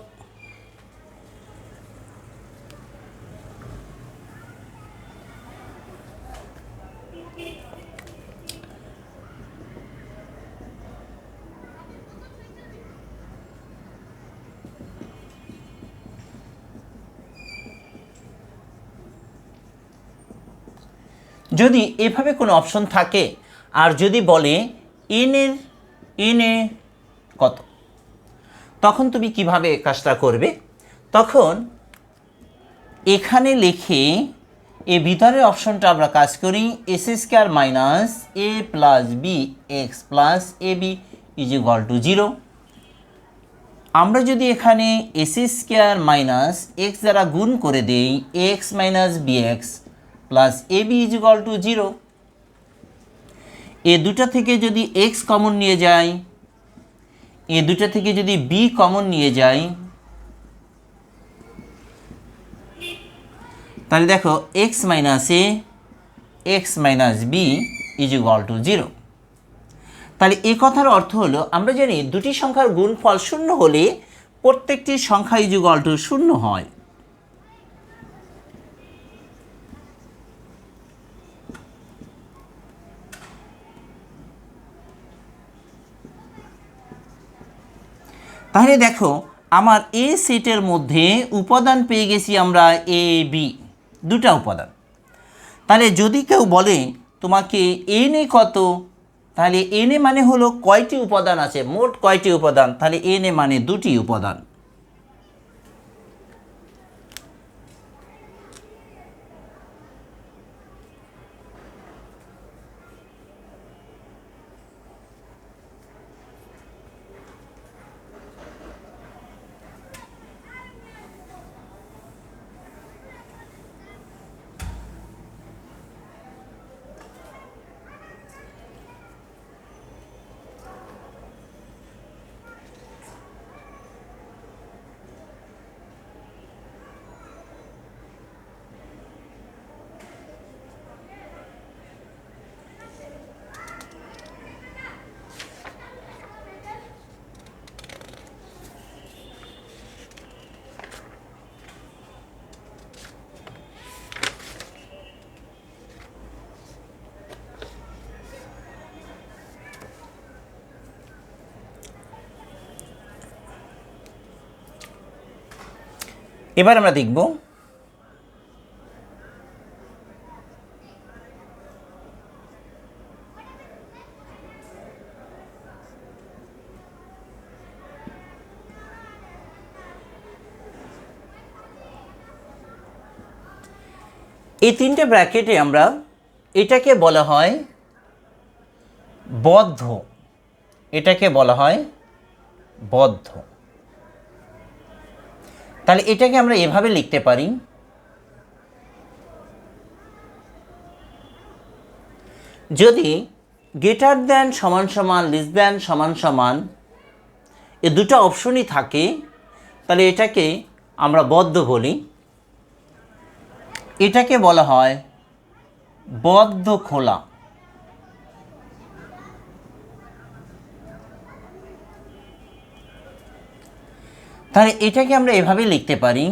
Speaker 1: যদি এভাবে কোনো অপশন থাকে আর যদি বলে এনে কত, তখন তুমি কিভাবে কাজটা করবে? তখন এখানে লিখে এ ভিতরের অপশনটা আমরা কাজ করি s square minus A plus B x plus A B is equal to 0। আমরা যদি এখানে এস স্কোয়ার মাইনাস এক্স দ্বারা গুণ করে দেই x minus B x plus A B is equal to 0, এ দুটা থেকে যদি এক্স কমন নিয়ে যাই, এ দুটা থেকে যদি বি কমন নিয়ে যাই, তাহলে দেখো x minus A x minus B is equal to 0। তাহলে এই কথার অর্থ হলো আমরা জানি দুটি সংখ্যার গুণফল 0 হলে প্রত্যেকটি সংখ্যা ইজ ইকুয়াল টু 0 হয়। তাহলে দেখো আমার এ সেটের মধ্যে উপাদান পেয়ে গেছি আমরা এ বি, দুটা উপাদান। তাহলে যদি কেউ বলে তোমাকে এনে কত, তাহলে এনে মানে হলো কয়টি উপাদান আছে, মোট কয়টি উপাদান, তাহলে এনে মানে দুটি উপাদান। এবার আমরা দেখব এই তিনটে ব্র্যাকেটে আমরা এটাকে বলা হয় বদ্ধ, এটাকে বলা হয় বদ্ধ। তাহলে এটাকে আমরা এভাবে লিখতে পারি যদি গ্রেটার দ্যান সমান সমান লেস দ্যান সমান সমান এ দুটো অপশনই থাকে তাহলে এটাকে আমরা বদ্ধ বলি, এটাকে বলা হয় বদ্ধ খোলা। তাহলে এটাকে আমরা এভাবে লিখতে পারি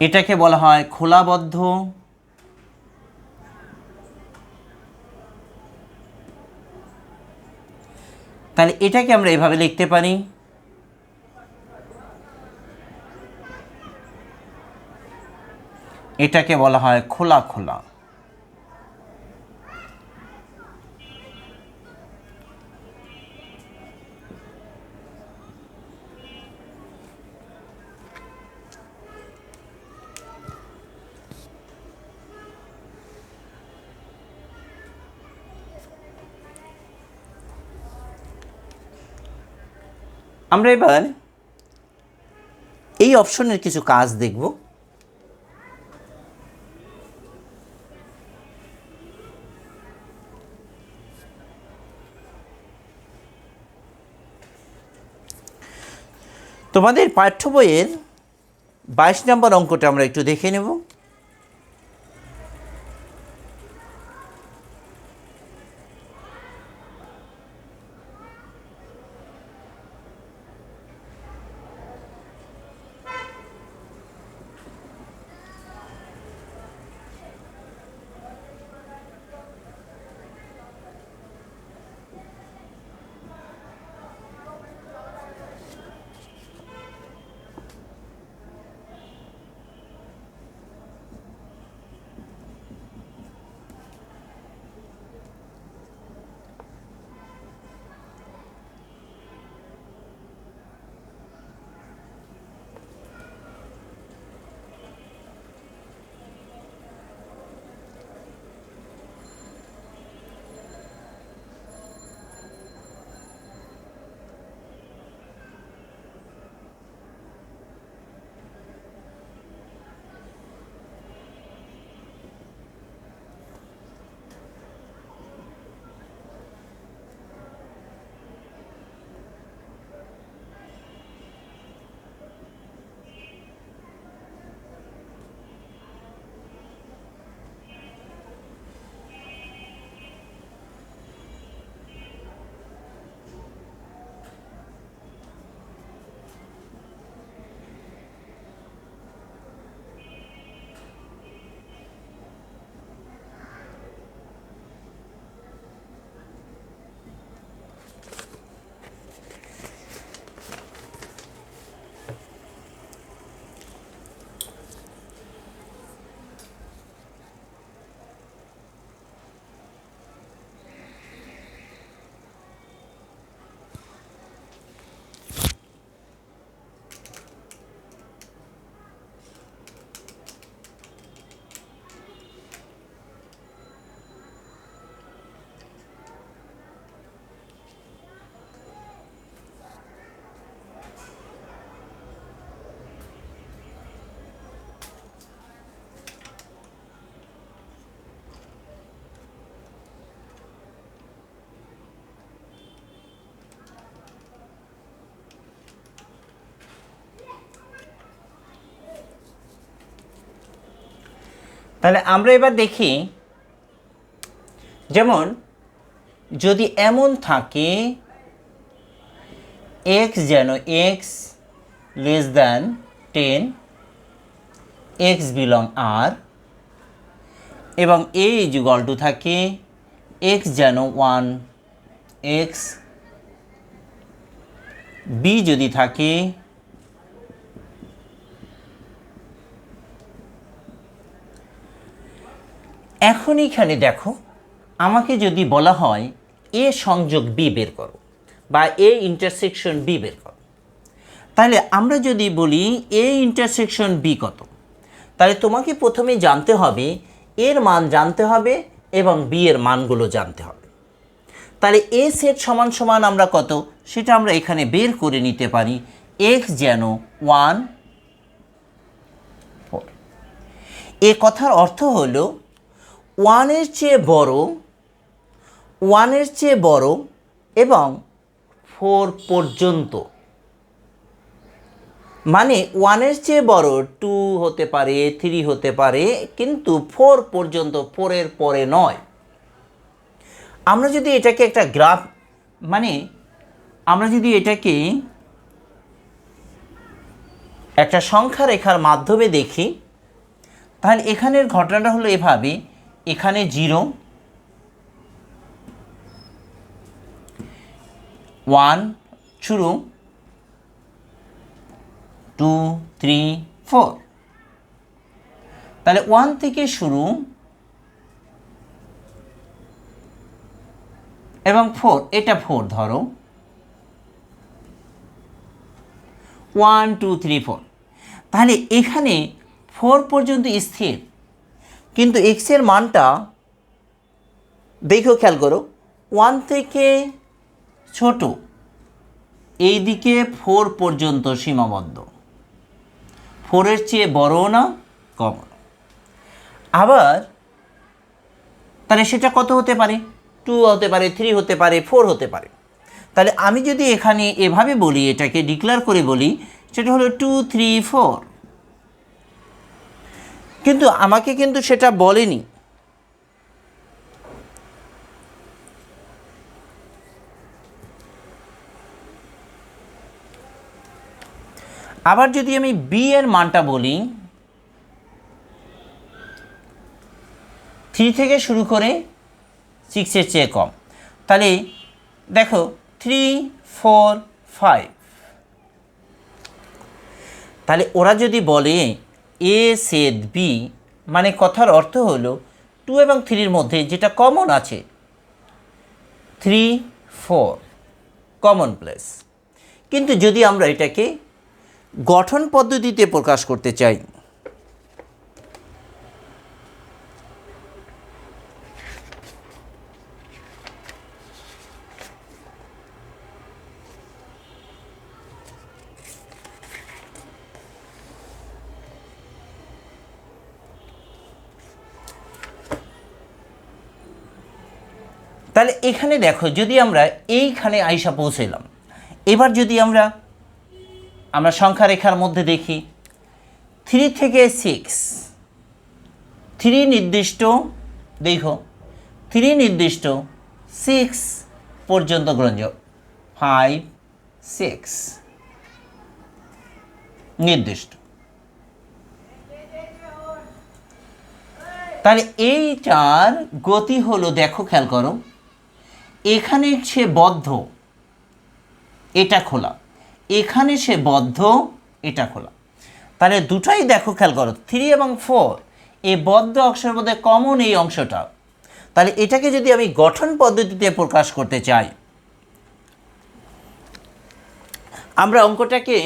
Speaker 1: এটাকে বলা হয় খোলাবদ্ধ তাহলে এটাকে আমরা এভাবে লিখতে পারি, এটাকে বলা হয় খোলা খোলা। আমরা এবার এই অপশনের কিছু কাজ দেখব। তোমাদের পাঠ্য বইয়ের 22 নম্বর অঙ্কটা আমরা একটু দেখে নেব। তাহলে আমরা এবার দেখি, যেমন যদি এমন থাকে x যেন x less than 10, x belong r, এবং a ইজ ইকুয়াল টু থাকে x যেন 1, x, b যদি থাকে এখন এখানে দেখো, আমাকে যদি বলা হয় এ সংযোগ বি বের করো বা এ ইন্টারসেকশন বি বের করো, তাহলে আমরা যদি বলি এ ইন্টারসেকশন বি কত, তাহলে তোমাকে প্রথমে জানতে হবে এর মান জানতে হবে এবং বি এর মানগুলো জানতে হবে। তাহলে এ সেট সমান সমান আমরা কত সেটা আমরা এখানে বের করে নিতে পারি। এক্স যেন 1, 4। এ কথার অর্থ হলো 1-এর চেয়ে বড়, 1-এর চেয়ে বড় এবং 4 পর্যন্ত, মানে 1-এর চেয়ে বড় 2 হতে পারে, 3 হতে পারে, কিন্তু 4 পর্যন্ত, 4-এর পরে নয়। আমরা যদি এটাকে একটা গ্রাফ, মানে আমরা যদি এটাকে একটা সংখ্যা রেখার মাধ্যমে দেখি, তাহলে এখানের ঘটনাটা হলো এভাবে, এখানে 0, 1 শুরু 2 3 4, তাহলে 1 থেকে শুরু এবং 4, এটা 4 ধরো, 1 2 3 4, তাহলে এখানে 4 পর্যন্ত স্থির, কিন্তু x এর মানটা দেখো, খেয়াল করো, 1 থেকে ছোট, এই দিকে 4 পর্যন্ত সীমাবদ্ধ, 4-এর চেয়ে বড়ও না কমও না। আবার তাহলে সেটা কত হতে পারে? 2 হতে পারে, 3 হতে পারে, 4 হতে পারে। তাহলে আমি যদি এখানে এভাবে বলি, এটাকে ডিক্লেয়ার করে বলি, সেটা হলো 2 3 4, কিন্তু আমাকে কিন্তু সেটা বলেনি। আবার যদি আমি বি এর মানটা বলি, 3 থেকে শুরু করে 6-এর চেয়ে কম, তাহলে দেখো 3 4 5, তাহলে ওরা যদি বলে এ ছেদ বি, মানে কথার অর্থ হলো 2 এবং 3-এর মধ্যে যেটা কমন আছে 3 4 কমন প্লেস। কিন্তু যদি আমরা এটাকে গঠন পদ্ধতিতে প্রকাশ করতে চাই, তাহলে এখানে দেখো, যদি আমরা এইখানে আইসা পৌঁছলাম, এবার যদি আমরা সংখ্যা রেখার মধ্যে দেখি 3 থেকে 6, 3 নির্দিষ্ট, দেখো 3 নির্দিষ্ট, 6 পর্যন্ত গ্রহণযোগ্য, 5 6 নির্দিষ্ট। তাহলে এইটার গতি হলো, দেখো খেয়াল করো, এখানে সে বদ্ধ, এটা খোলা, এখানে সে বদ্ধ, এটা খোলা। তাহলে দুটাই দেখো, খেয়াল করো, 3 এবং 4 এই বদ্ধ অংশের মধ্যে কমন এই অংশটা। তাহলে এটাকে যদি আমি গঠন পদ্ধতিতে প্রকাশ করতে চাই, আমরা অঙ্কটাকে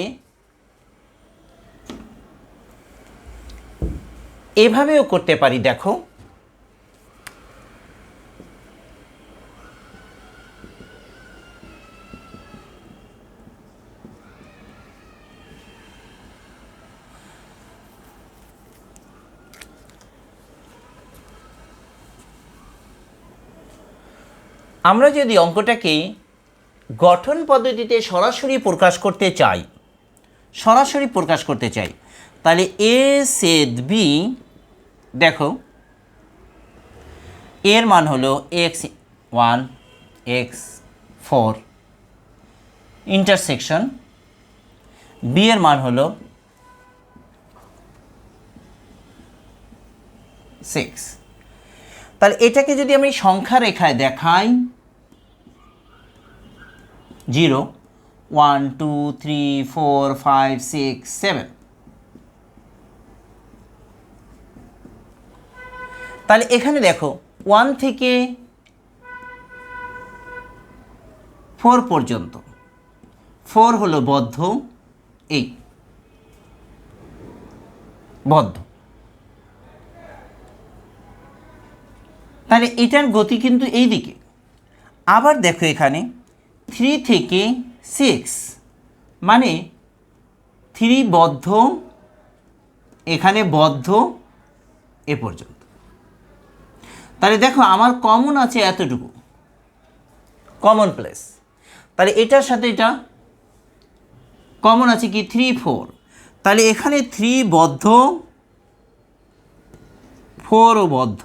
Speaker 1: এভাবেও করতে পারি। দেখো, আমরা যদি অঙ্কটাকে গঠন পদ্ধতিতে সরাসরি প্রকাশ করতে চাই, তাহলে এ ছেদ বি, দেখো এর মান হলো x1 x4, ইন্টারসেকশন বি এর মান হলো 6। তাহলে এটাকে যদি আমি সংখ্যা রেখায় দেখাই, 0 1 2 3 4 5 6 7, তাহলে এখানে দেখো 1 থেকে 4 পর্যন্ত, 4 হলো বদ্ধ, এই বদ্ধ। তাহলে এটার গতি কিন্তু এই দিকে। আবার দেখো এখানে 3 থেকে 6, মানে 3 বদ্ধ, এখানে বদ্ধ, এ পর্যন্ত। তাহলে দেখো আমার কমন আছে এতটুকু, কমন প্লেস। তাহলে এটার সাথে এটা কমন আছে কি 3 4, তাহলে এখানে 3 বদ্ধ, 4ও বদ্ধ।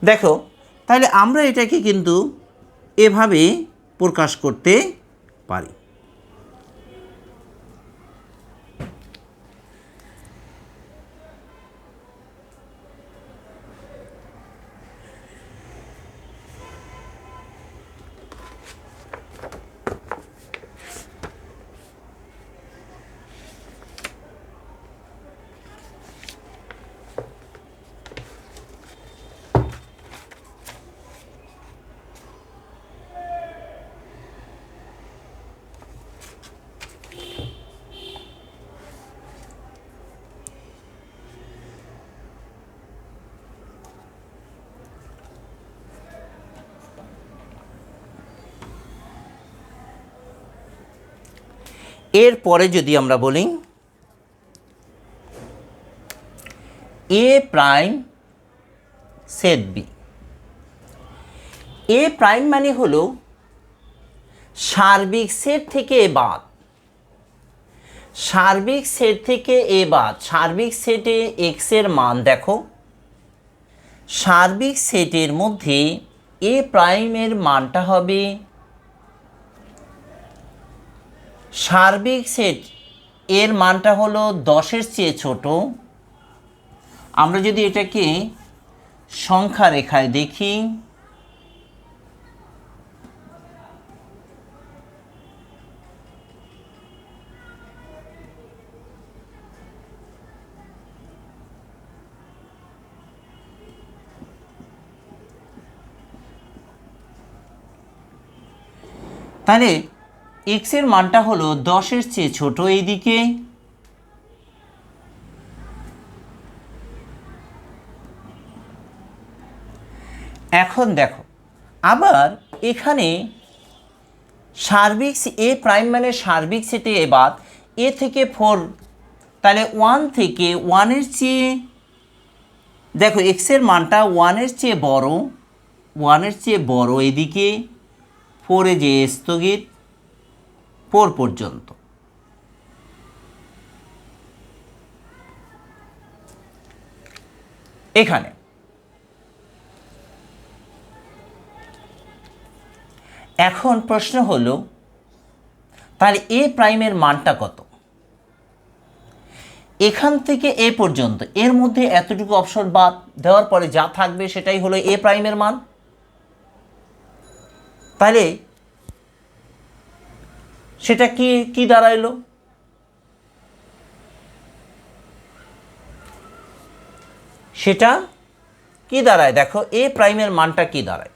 Speaker 1: দেখো, তাহলে আমরা এটাকে কিন্তু এভাবে প্রকাশ করতে পারি। এরপরে যদি আমরা বলি এ প্রাইম সেট বি, এ প্রাইম মানে হলো সার্বিক সেট থেকে এ বাদ, সার্বিক সেট থেকে এ বাদ। সার্বিক সেটে এক্স এর মান দেখো, সার্বিক সেটের মধ্যে এ প্রাইমের মানটা হবে, সার্বিক সেট এর মানটা হলো 10-এর চেয়ে ছোট। আমরা যদি এটাকে সংখ্যা রেখায় দেখি, তাহলে এক্স এর মানটা হলো 10-এর চেয়ে ছোট এইদিকে, এখন দেখো আবার এখানে সার্বিক এ প্রাইম মানে সার্বিক সেটে এ বাদ, এ থেকে 4, তাহলে 1 থেকে 1-এর চেয়ে, দেখো এক্স এর মানটা 1-এর চেয়ে বড়, 1-এর চেয়ে বড় এদিকে, 4-এ যে স্থগিত 4 পর্যন্ত। এখানে এখন প্রশ্ন হলো তাহলে এ প্রাইমের মানটা কত? এখান থেকে এ পর্যন্ত এর মধ্যে এতটুকু অপশন বাদ দেওয়ার পরে যা থাকবে সেটাই হলো এ প্রাইমের মান। তাহলে সেটা কি কি দাঁড়াইলো? সেটা কি দাঁড়ায়? দেখো এ প্রাইমের মানটা কি দাঁড়ায়?